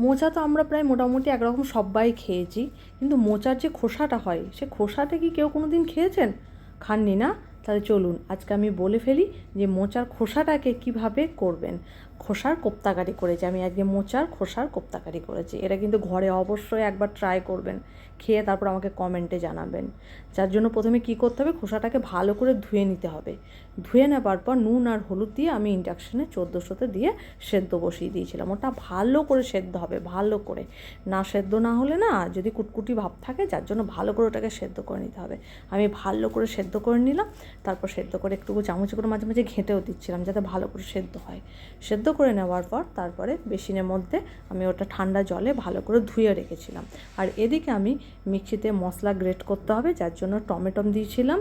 মোচা তো আমরা প্রায় মোটামুটি একরকম সবাই খেয়েছি, কিন্তু মোচার যে খোসাটা হয় সে খোসাটা কি কেউ কোনো দিন খেয়েছেন? খাননি না? তাহলে চলুন আজকে আমি বলে ফেলি যে মোচার খোসাটাকে কিভাবে করবেন। খোসার কোপ্তাকারি করেছি আমি, আজকে মোচার খোসার কোপ্তাকারি করেছি। এটা কিন্তু ঘরে অবশ্যই একবার ট্রাই করবেন, খেয়ে তারপর আমাকে কমেন্টে জানাবেন। যার জন্য প্রথমে কি করতে হবে, খোসাটাকে ভালো করে ধুয়ে নিতে হবে। ধুয়ে নেবার পর নুন আর হলুদ দিয়ে আমি ইন্ডাকশানে 1400-তে দিয়ে সেদ্ধ বসিয়ে দিয়েছিলাম। ওটা ভালো করে সেদ্ধ হবে, ভালো করে। না সেদ্ধ না হলে না, যদি কুটকুটি ভাব থাকে, যার জন্য ভালো করে ওটাকে সেদ্ধ করে নিতে হবে। আমি ভালো করে সেদ্ধ করে নিলাম। তারপর সেদ্ধ করে একটু চামচ করে মাঝে মাঝে ঘেঁটেও দিচ্ছিলাম যাতে ভালো করে সেদ্ধ হয়। সেদ্ধ করে নেওয়ার পর তারপরে বেসিনের মধ্যে আমি ওটা ঠান্ডা জলে ভালো করে ধুয়ে রেখেছিলাম। আর এদিকে আমি মিক্সিতে মশলা গ্রেট করতে হবে, যার জন্য টমেটো দিয়েছিলাম,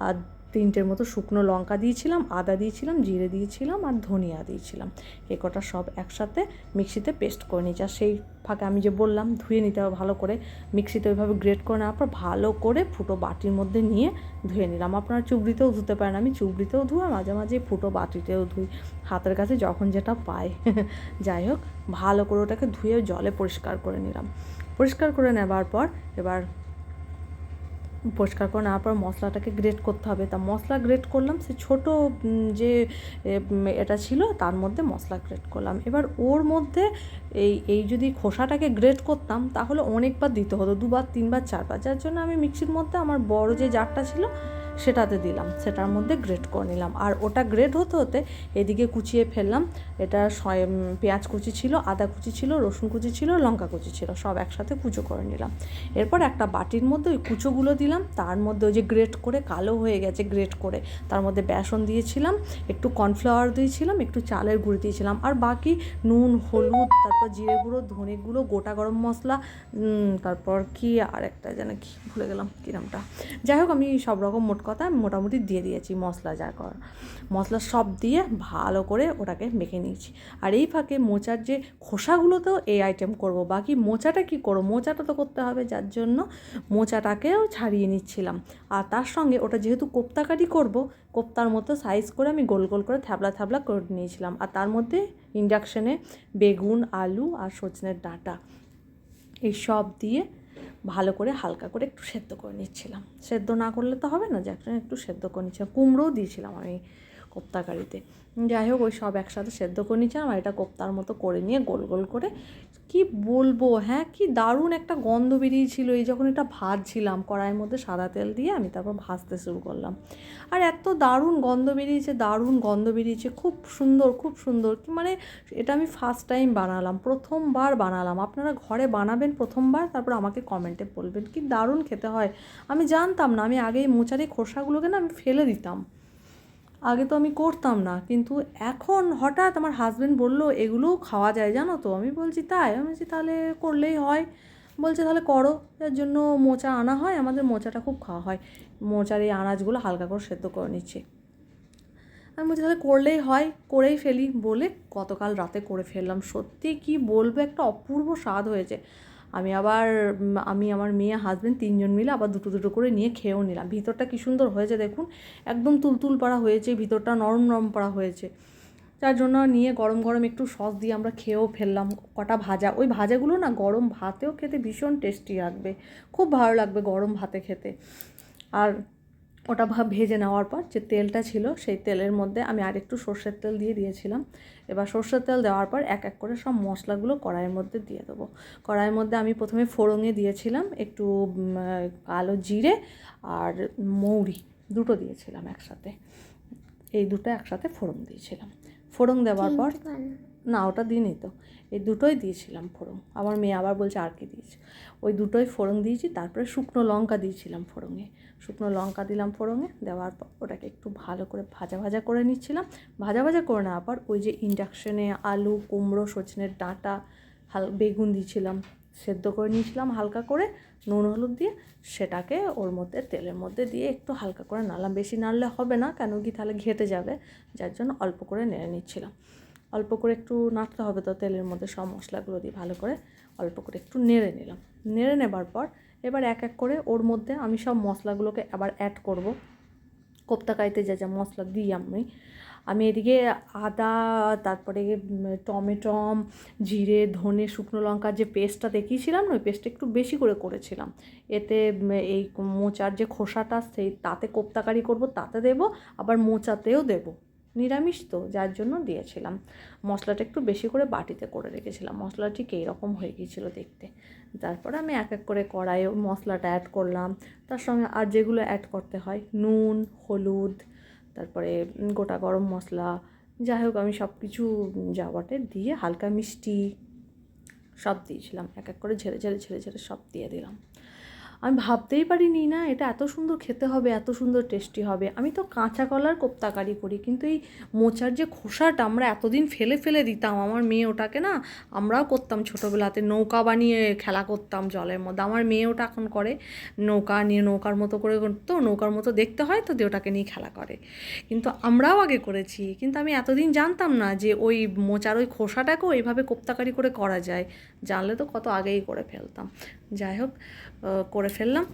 আর 3টের মতো শুকনো লঙ্কা দিয়েছিলাম, আদা দিয়েছিলাম, জিরে দিয়েছিলাম, আর ধনিয়া দিয়েছিলাম। এ কটা সব একসাথে মিক্সিতে পেস্ট করে নিয়েছি। আর সেই ফাঁকে আমি যে বললাম ধুয়ে নিতে হবে ভালো করে, মিক্সিতে ওইভাবে গ্রেট করে নেওয়ার পর ভালো করে ফুটো বাটির মধ্যে নিয়ে ধুয়ে নিলাম। আপনারা চুবড়িতেও ধুতে পারেন, আমি চুবড়িতেও ধুই, আর মাঝে মাঝে ফুটো বাটিতেও ধুই, হাতের কাছে যখন যেটা পাই। যাই হোক, ভালো করে ওটাকে ধুয়ে জলে পরিষ্কার করে নিলাম। পরিষ্কার করে নেবার পর এবার পরিষ্কার করে নেওয়ার পর মশলাটাকে গ্রেট করতে হবে। তা মশলা গ্রেট করলাম, সে ছোটো যে এটা ছিল তার মধ্যে মশলা গ্রেট করলাম। এবার ওর মধ্যে এই যদি খোসাটাকে গ্রেট করতাম তাহলে অনেকবার দিতে হতো, 2বার 3বার 4বার, যার জন্য আমি মিক্সির মধ্যে আমার বড় যে জারটা ছিল সেটাতে দিলাম, সেটার মধ্যে গ্রেট করে নিলাম। আর ওটা গ্রেট হতে হতে এদিকে কুচিয়ে ফেললাম। এটা পেঁয়াজ কুচি ছিল, আদা কুচি ছিল, রসুন কুচি ছিল, লঙ্কা কুচি ছিল, সব একসাথে কুচো করে নিলাম। এরপর একটা বাটির মধ্যে ওই কুচোগুলো দিলাম, তার মধ্যে ওই যে গ্রেট করে কালো হয়ে গেছে গ্রেট করে, তার মধ্যে বেসন দিয়েছিলাম, একটু কর্নফ্লাওয়ার দিয়েছিলাম, একটু চালের গুঁড়ি দিয়েছিলাম, আর বাকি নুন, হলুদ, তারপর জিরে গুঁড়ো, ধনে গুঁড়ো, গোটা গরম মশলা, তারপর কি আর একটা যেন কি ভুলে গেলাম কী নামটা। যাই হোক, আমি সব রকম মোট কথা মোটামুটি দিয়ে দিয়েছি মশলা, যা করার মশলা সব দিয়ে ভালো করে ওটাকে মেখে নিয়েছি। আর এই ফাঁকে মোচার যে খোসাগুলোতেও এই আইটেম করব, বাকি মোচাটা কি করব, মোচাটা তো করতে হবে, যার জন্য মোচাটাকেও ছাড়িয়ে নিচ্ছিলাম। আর তার সঙ্গে ওটা যেহেতু কোপ্তাকারি করব, কোপ্তার মতো সাইজ করে আমি গোল গোল করে থ্যাবলা থ্যাবলা করে নিয়েছিলাম। আর তার মধ্যে ইন্ডাকশানে বেগুন, আলু আর সজনের ডাঁটা এই সব দিয়ে ভালো করে হালকা করে একটু সেদ্ধ করে নিচ্ছিলাম। সেদ্ধ না করলে তো হবে না, যার জন্য একটু সেদ্ধ করে নিচ্ছিলাম। কুমড়োও দিয়েছিলাম আমি কোপ্তাকারিতে। যাই হোক, ওই সব একসাথে সেদ্ধ করে নিচ্ছিলাম। আর এটা কোপ্তার মতো করে নিয়ে গোল গোল করে, কি বলবো, হ্যাঁ কি দারুণ একটা গন্ধ বেরিয়েছিল। এই যখন এটা ভাজছিলাম কড়াইয়ের মধ্যে সাদা তেল দিয়ে, আমি তারপর ভাজতে শুরু করলাম। আর এত দারুণ গন্ধ বেরিয়েছে, দারুণ গন্ধ বেরিয়েছে, খুব সুন্দর, খুব সুন্দর। মানে এটা আমি ফার্স্ট টাইম বানালাম, প্রথমবার বানালাম। আপনারা ঘরে বানাবেন প্রথমবার, তারপর আমাকে কমেন্টে বলবেন কি দারুণ খেতে হয়। আমি জানতাম না, আমি আগে এই মোচার এই খোসাগুলোকে না আমি ফেলে দিতাম, আগে তো আমি করতাম না। কিন্তু এখন হঠাৎ আমার হাজব্যান্ড বললো এগুলোও খাওয়া যায় জানো তো। আমি বলছি তাই? আমি বলছি তাহলে করলেই হয়। বলছে তাহলে করো। যার জন্য মোচা আনা হয়, আমাদের মোচাটা খুব খাওয়া হয়। মোচার এই আনাজগুলো হালকা করে সেদ্ধ করে নিচ্ছি। আমি বলছি তাহলে করলেই হয়, করেই ফেলি বলে গতকাল রাতে করে ফেললাম। সত্যি কি বলবো, একটা অপূর্ব স্বাদ হয়েছে। আমি আমার মেয়ে, হাজব্যান্ড 3জন মিলে আবার দুটো দুটো করে নিয়ে খেয়েও নিলাম। ভিতরটা কী সুন্দর হয়েছে দেখুন, একদম তুলতুল পাড়া হয়েছে, ভিতরটা নরম নরম পাড়া হয়েছে। যার জন্য নিয়ে গরম গরম একটু সস দিয়ে আমরা খেয়েও ফেললাম। কটা ভাজা, ওই ভাজাগুলো না গরম ভাতেও খেতে ভীষণ টেস্টি লাগবে, খুব ভালো লাগবে গরম ভাতে খেতে। আর ওটা ভেজে নেওয়ার পর যে তেলটা ছিল সেই তেলের মধ্যে আমি আরেকটু সর্ষের তেল দিয়ে দিয়েছিলাম। এবার সর্ষের তেল দেওয়ার পর এক এক করে সব মশলাগুলো কড়াইয়ের মধ্যে দিয়ে দেবো। কড়াইয়ের মধ্যে আমি প্রথমে ফোড়ঙে দিয়েছিলাম একটু কালো জিরে আর মৌরি, দুটো দিয়েছিলাম একসাথে। এই দুটো একসাথে ফোড়ন দিয়েছিলাম। ফোড়ন দেওয়ার পর, না ওটা দিইনি তো, এই দুটোই দিয়েছিলাম ফোড়ন। আমার মেয়ে আবার বলছে আর কি দিয়েছি, ওই দুটোই ফোড়ন দিয়েছি। তারপরে শুকনো লঙ্কা দিয়েছিলাম ফোড়নে, শুকনো লঙ্কা দিলাম ফোড়নে। দেওয়ার পর ওটাকে একটু ভালো করে ভাজা ভাজা করে নিচ্ছিলাম। ভাজা ভাজা করে নেওয়ার পর ওই যে ইন্ডাকশানে আলু, কুমড়ো, সজনের ডাঁটা, বেগুন দিয়েছিলাম, সেদ্ধ করে নিয়েছিলাম হালকা করে নুন হলুদ দিয়ে, সেটাকে ওর মধ্যে তেলের মধ্যে দিয়ে একটু হালকা করে নাড়লাম। বেশি নাড়লে হবে না, কেন কি তাহলে ঘেঁটে যাবে, যার জন্য অল্প করে নেড়ে নিচ্ছিলাম। অল্প করে একটু নাড়তে হবে তো তেলের মধ্যে সব মশলাগুলো দিয়ে ভালো করে অল্প করে একটু নেড়ে নিলাম। নেড়ে নেবার পর এবার এক এক করে ওর মধ্যে আমি সব মশলাগুলোকে আবার অ্যাড করব। কোপ্তাকারিতে যা যা মশলা দিই আমি, আমি এদিকে আদা, তারপরে টমেটম, জিরে, ধনে, শুকনো লঙ্কার যে পেস্টটা দেখিয়েছিলাম না, ওই পেস্টটা একটু বেশি করে করেছিলাম। এতে এই মোচার যে খোসাটা সেই তাতে কোপ্তাকারি করব, তাতে দেবো, আবার মোচাতেও দেবো, নিরামিষ তো যার জন্য দিয়েছিলাম। মশলাটা একটু বেশি করে বাটিতে করে রেখেছিলাম, মশলা ঠিক এইরকম হয়ে গিয়েছিলো দেখতে। তারপরে আমি এক এক করে কড়াইয়ে মশলাটা অ্যাড করলাম, তার সঙ্গে আর যেগুলো অ্যাড করতে হয়, নুন, হলুদ, তারপরে গোটা গরম মশলা, যাই হোক আমি সব কিছু যাওয়াটে দিয়ে, হালকা মিষ্টি সব দিয়েছিলাম, এক এক করে ঝেড়ে ঝেড়ে ঝেড়ে ঝেড়ে সব দিয়ে দিলাম। আমি ভাবতেই পারিনি না এটা এত সুন্দর খেতে হবে, এত সুন্দর টেস্টি হবে। আমি তো কাঁচা কলার কোপ্তাকারি করি, কিন্তু এই মোচার যে খোসাটা আমরা এতদিন ফেলে ফেলে দিতাম, আমার মেয়ে ওটাকে না, আমরাও করতাম ছোটোবেলাতে, নৌকা বানিয়ে খেলা করতাম জলের মধ্যে। আমার মেয়ে ওটা এখন করে, নৌকা নিয়ে নৌকার মতো করে করতো, নৌকার মতো দেখতে হয় তো, দিয়ে ওটাকে নিয়ে খেলা করে। কিন্তু আমরাও আগে করেছি, কিন্তু আমি এতদিন জানতাম না যে ওই মোচার ওই খোসাটাকেও এইভাবে কোপ্তাকারি করে করা যায়। জানলে তো কত আগেই করে ফেলতাম। যাই হোক করে ফেললাম,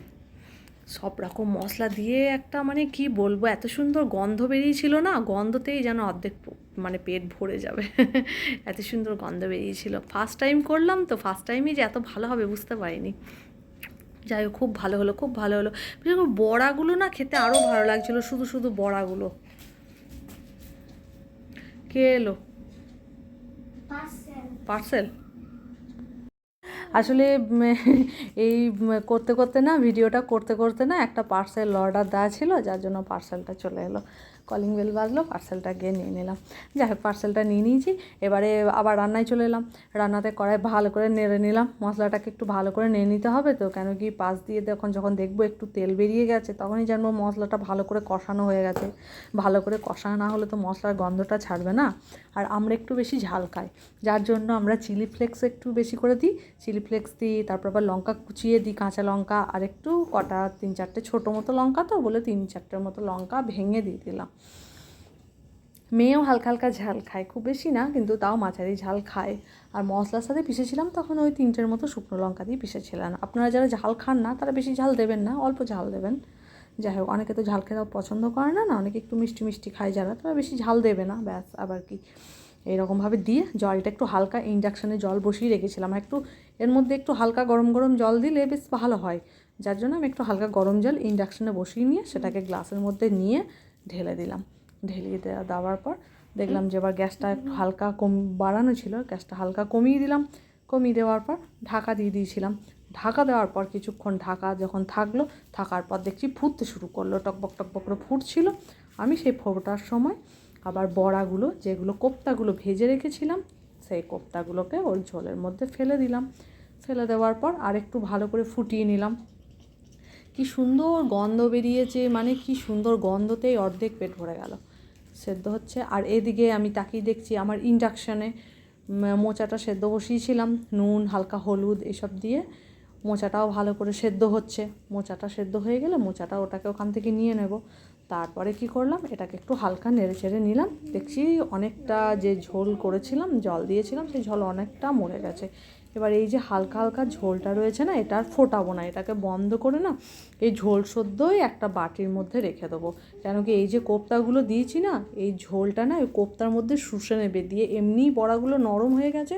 সব রকম মশলা দিয়ে একটা, মানে কি বলবো, এত সুন্দর গন্ধ বেরিয়েছিল না, গন্ধতেই যেন অর্ধেক মানে পেট ভরে যাবে এত সুন্দর গন্ধ বেরিয়েছিল। ফার্স্ট টাইম করলাম তো, ফার্স্ট টাইমই যে এত ভালো হবে বুঝতে পারিনি। যাই হোক খুব ভালো হলো, খুব ভালো হলো। বিশেষ করে বড়াগুলো না খেতে আরও ভালো লাগছিলো, শুধু শুধু বড়াগুলো। কে এলো? পার্সেল। আসলে এই করতে করতে না, ভিডিওটা করতে করতে না, একটা পার্সেল অর্ডার দেওয়া ছিল, যার জন্য পার্সেলটা চলে এলো। কলিং বেল বাজলো, পার্সেলটা গিয়ে নিয়ে নিলাম। যাই হোক পার্সেলটা নিয়ে নিয়েছি, এবারে আবার রান্নায় চলে এলাম। রান্নাতে কড়াই ভালো করে নেড়ে নিলাম, মশলাটাকে একটু ভালো করে নেড়ে নিতে হবে তো, কেন কি পাশ দিয়ে যখন দেখবো একটু তেল বেরিয়ে গেছে, তখনই জানবো মশলাটা ভালো করে কষানো হয়ে গেছে। ভালো করে কষানো না হলে তো মশলার গন্ধটা ছাড়বে না। আর আমরা একটু বেশি ঝাল খাই, যার জন্য আমরা চিলি ফ্লেক্স একটু বেশি করে দিই, চিলি ফ্লেক্স দিই, তারপর আবার লঙ্কা কুচিয়ে দিই, কাঁচা লঙ্কা, আর একটু কটা 3-4টে ছোটো মতো লঙ্কা, তো বলে 3-4টের মতো লঙ্কা ভেঙে দিয়ে দিলাম। মেয়েও হালকা হালকা ঝাল খায়, খুব বেশি না, কিন্তু তাও মাঝারি ঝাল খায়। আর মশলার সাথে পিষেছিলাম তখন ওই 3টের মতো শুকনো লঙ্কা দিয়ে পিষেছিলাম। আপনারা যারা ঝাল খান না তারা বেশি ঝাল দেবেন না, অল্প ঝাল দেবেন। যাই হোক অনেকে তো ঝাল খেতেও পছন্দ করে না, অনেকে একটু মিষ্টি মিষ্টি খায় যারা, তারা বেশি ঝাল দেবে না, ব্যাস। আবার কি এইরকমভাবে দিয়ে জলটা একটু হালকা, ইন্ডাকশানে জল বসিয়ে রেখেছিলাম, একটু এর মধ্যে একটু হালকা গরম গরম জল দিলে বেশ ভালো হয়, যার জন্য আমি একটু হালকা গরম জল ইন্ডাকশানে বসিয়ে নিয়ে সেটাকে গ্লাসের মধ্যে নিয়ে ঢেলে দিলাম। ঢেলিয়ে দেওয়ার পর দেখলাম যে এবার গ্যাসটা একটু হালকা বাড়ানো ছিল, গ্যাসটা হালকা কমিয়ে দিলাম। কমিয়ে দেওয়ার পর ঢাকা দিয়ে দিয়েছিলাম। ঢাকা দেওয়ার পর কিছুক্ষণ ঢাকা যখন থাকলো, থাকার পর দেখছি ফুটতে শুরু করলো, টকবক টকবক করে ফুটছিল। আমি সেই ফোটার সময় আবার বড়াগুলো, যেগুলো কোপ্তাগুলো ভেজে রেখেছিলাম, সেই কোপ্তাগুলোকে ওই ঝোলের মধ্যে ফেলে দিলাম। ফেলে দেওয়ার পর আরেকটু ভালো করে ফুটিয়ে নিলাম। কি সুন্দর গন্ধ বেরিয়েছে, মানে কি সুন্দর গন্ধতেই অর্ধেক পেট ভরে গেল। সেদ্ধ হচ্ছে, আর এদিকে আমি তাকিয়ে দেখছি আমার ইন্ডাকশানে মোচাটা সেদ্ধ বসিয়েছিলাম, নুন, হালকা হলুদ এসব দিয়ে। মোচাটাও ভালো করে সেদ্ধ হচ্ছে। মোচাটা সেদ্ধ হয়ে গেলে মোচাটা ওটাকে ওখান থেকে নিয়ে নেব। তারপরে কি করলাম, এটাকে একটু হালকা নেড়ে চেড়ে নিলাম। দেখছি অনেকটা যে ঝোল করেছিলাম, জল দিয়েছিলাম, সেই ঝোল অনেকটা মরে গেছে। এবার এই যে হালকা হালকা ঝোলটা রয়েছে না, এটা আর ফোটাবো না, এটাকে বন্ধ করে না এই ঝোল সদ্যই একটা বাটির মধ্যে রেখে দেবো। কেন কি এই যে কোপ্তাগুলো দিয়েছি না, এই ঝোলটা না ওই কোপ্তার মধ্যে শুষে নেবে, দিয়ে এমনিই বড়াগুলো নরম হয়ে গেছে,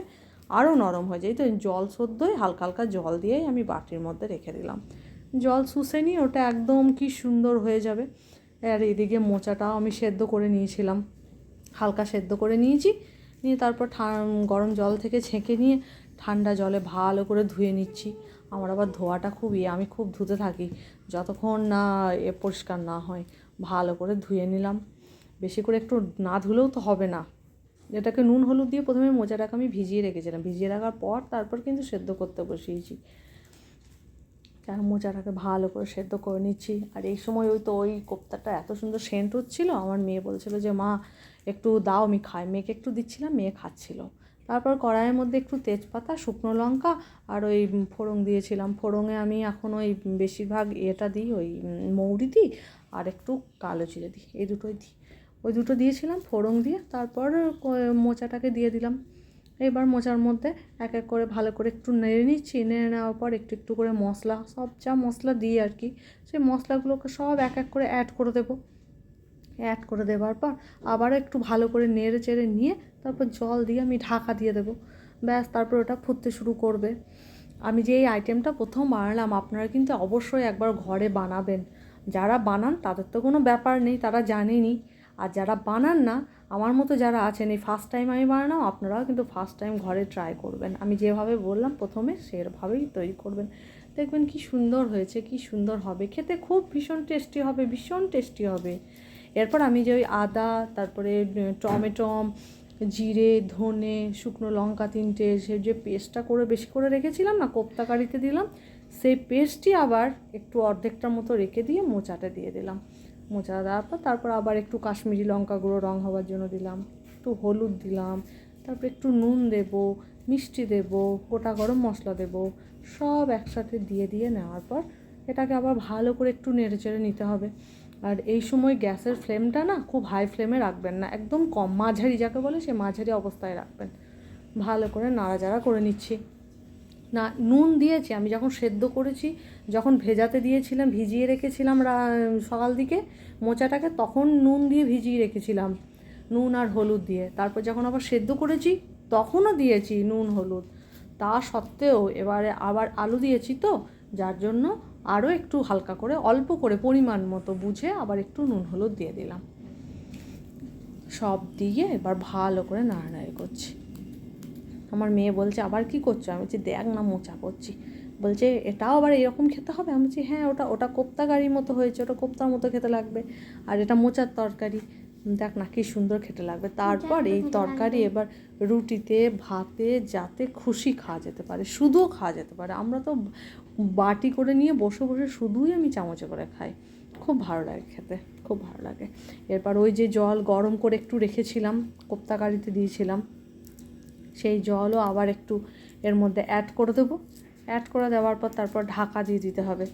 আরও নরম হয়ে যায়। তো জল সদ্যই হালকা হালকা জল দিয়েই আমি বাটির মধ্যে রেখে দিলাম। জল শুষে নিয়ে ওটা একদম কি সুন্দর হয়ে যাবে। আর এদিকে মোচাটাও আমি সেদ্ধ করে নিয়েছিলাম, হালকা সেদ্ধ করে নিয়েছি, নিয়ে তারপর গরম জল থেকে ছেঁকে নিয়ে ঠান্ডা জলে ভালো করে ধুয়ে নিচ্ছি। আমার আবার ধোয়াটা খুব আমি খুব ধুতে থাকি, যতক্ষণ না পরিষ্কার না হয়। ভালো করে ধুয়ে নিলাম, বেশি করে একটু না ধুলেও তো হবে না। এটাকে নুন হলুদ দিয়ে প্রথমে মোচাটাকে আমি ভিজিয়ে রেখেছিলাম, ভিজিয়ে রাখার পর তারপর কিন্তু সেদ্ধ করতে বসিয়েছি। কেন মোচাটাকে ভালো করে সেদ্ধ করে নিচ্ছি। আর এই সময় ওই কোপ্তাটা এত সুন্দর সেন্ট হচ্ছিলো, আমার মেয়ে বলছিল যে মা একটু দাও, আমি খাই। মেয়েকে একটু দিচ্ছিলাম, মেয়ে খাচ্ছিল। তারপর কড়াইয়ের মধ্যে একটু তেজপাতা, শুকনো লঙ্কা আর ওই ফোড়ন দিয়েছিলাম। ফোড়নে আমি এখন ওই বেশিরভাগ এটা দিই, ওই মৌরি দিই আর একটু কালো জিরে দিই, এই দুটোই দিই। ওই দুটো দিয়েছিলাম ফোড়ন দিয়ে, তারপর মোচাটাকে দিয়ে দিলাম। এবার মোচার মধ্যে এক এক করে ভালো করে একটু নেড়ে নিচ্ছি। নেড়ে নেওয়ার পর একটু একটু করে মশলা, সব যা মশলা দিই আর কি, সেই মশলাগুলোকে সব এক এক করে অ্যাড করে দেবো। অ্যাড করে দেওয়ার পর আবার একটু ভালো করে নেড়ে চেড়ে নিয়ে তারপর জল দিয়ে আমি ঢাকা দিয়ে দেবো। ব্যাস, তারপর ওটা ফুটতে শুরু করবে। আমি যে এই আইটেমটা প্রথম বানালাম, আপনারা কিন্তু অবশ্যই একবার ঘরে বানাবেন। যারা বানান তাদের তো কোনো ব্যাপার নেই, তারা জানেনই। আর যারা বানান না, আমার মতো যারা আছেন, এই ফার্স্ট টাইম আমি বানালাম, আপনারাও কিন্তু ফার্স্ট টাইম ঘরে ট্রাই করবেন। আমি যেভাবে বললাম প্রথমে সেভাবেই তৈরি করবেন, দেখবেন কি সুন্দর হয়েছে, কি সুন্দর হবে খেতে, খুব ভীষণ টেস্টি হবে, ভীষণ টেস্টি হবে। এরপর আমি যে ওই আদা, তারপরে টমেটো, জিরে, ধনে, শুকনো লঙ্কা 3টে, সে যে পেস্টটা করে বেশি করে রেখেছিলাম না, কোপ্তা কারিতে দিলাম, সেই পেস্টই আবার একটু অর্ধেকটার মতো রেখে দিয়ে মোচাটা দিয়ে দিলাম। মোচা দেওয়ার পর তারপর আবার একটু কাশ্মীরি লঙ্কা গুঁড়ো রং হওয়ার জন্য দিলাম, একটু হলুদ দিলাম, তারপর একটু নুন দেব, মিষ্টি দেব, গোটা গরম মশলা দেব, সব একসাথে দিয়ে নেওয়ার পর এটাকে আবার ভালো করে একটু নেড়ে চেড়ে নিতে হবে। আর এই সময় গ্যাসের ফ্লেমটা না খুব হাই ফ্লেমে রাখবেন না, একদম কম, মাঝারি যাকে বলে সে মাঝারি অবস্থায় রাখবেন। ভালো করে নাড়াচাড়া করে নিচ্ছি। না, নুন দিয়েছি আমি যখন সেদ্ধ করেছি, যখন ভেজাতে দিয়েছিলাম, ভিজিয়ে রেখেছিলাম সকাল দিকে মোচাটাকে, তখন নুন দিয়ে ভিজিয়ে রেখেছিলাম, নুন আর হলুদ দিয়ে। তারপর যখন আবার সেদ্ধ করেছি তখনও দিয়েছি নুন হলুদ। তা সত্ত্বেও এবারে আবার আলু দিয়েছি তো, যার জন্য আরও একটু হালকা করে, অল্প করে, পরিমাণ মতো বুঝে আবার একটু নুন হলুদ দিয়ে দিলাম। সব দিয়ে এবার ভালো করে নাড়ানাড়ি করছি। আমার মেয়ে বলছে, আবার কি করছো? আমি বলছি, দেখ না, মোচা করছি। বলছে, এটাও আবার এরকম খেতে হবে? আমি বলছি, হ্যাঁ, ওটা ওটা কোপ্তা কারির মতো হয়েছে, ওটা কোপ্তার মতো খেতে লাগবে, আর এটা মোচার তরকারি, দেখ না কি সুন্দর খেতে লাগবে। তারপর এই তরকারি এবার রুটিতে, ভাতে, যাতে খুশি খাওয়া যেতে পারে, শুধুও খাওয়া যেতে পারে। আমরা তো বাটি করে নিয়ে বসে বসে শুধুই আমি চামচে করে খাই, খুব ভালো লাগে খেতে, খুব ভালো লাগে। এরপর ওই যে জল গরম করে একটু রেখেছিলাম, কোপ্তা কারিতে দিয়েছিলাম, সেই জলও আবার একটু এর মধ্যে অ্যাড করে দেবো। অ্যাড করে দেওয়ার পর তারপর ঢাকা দিয়ে দিতে হবে।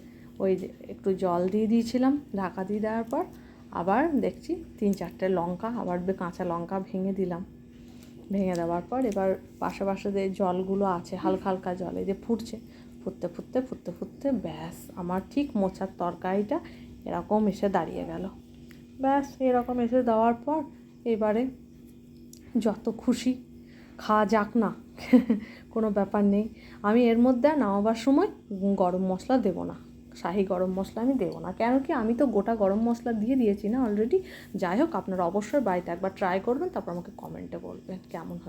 ওই যে একটু জল দিয়ে দিয়েছিলাম, ঢাকা দিয়ে দেওয়ার পর আবার দেখছি 3-4টে লঙ্কা, আবার কাঁচা লঙ্কা ভেঙে দিলাম। ভেঙে দেওয়ার পর এবার পাশে পাশে যে জলগুলো আছে, হালকা হালকা জল, এই যে ফুটছে, ফুটতে ফুটতে ফুটতে ফুটতে ব্যাস আমার ঠিক মোচার তরকারিটা এরকম এসে দাঁড়িয়ে গেল। ব্যাস এরকম এসে দেওয়ার পর এবারে যত খুশি খাওয়া যাক না, কোনো ব্যাপার নেই। আমি এর মধ্যে নামাবার সময় গরম মশলা দেবো না, শাহি গরম মশলা আমি দেবো না, কেন কি আমি তো গোটা গরম মশলা দিয়ে দিয়েছি না অলরেডি। যাই হোক, আপনারা অবশ্যই বাড়িতে একবার ট্রাই করবেন, তারপর আমাকে কমেন্টে বলবেন কেমন হয়।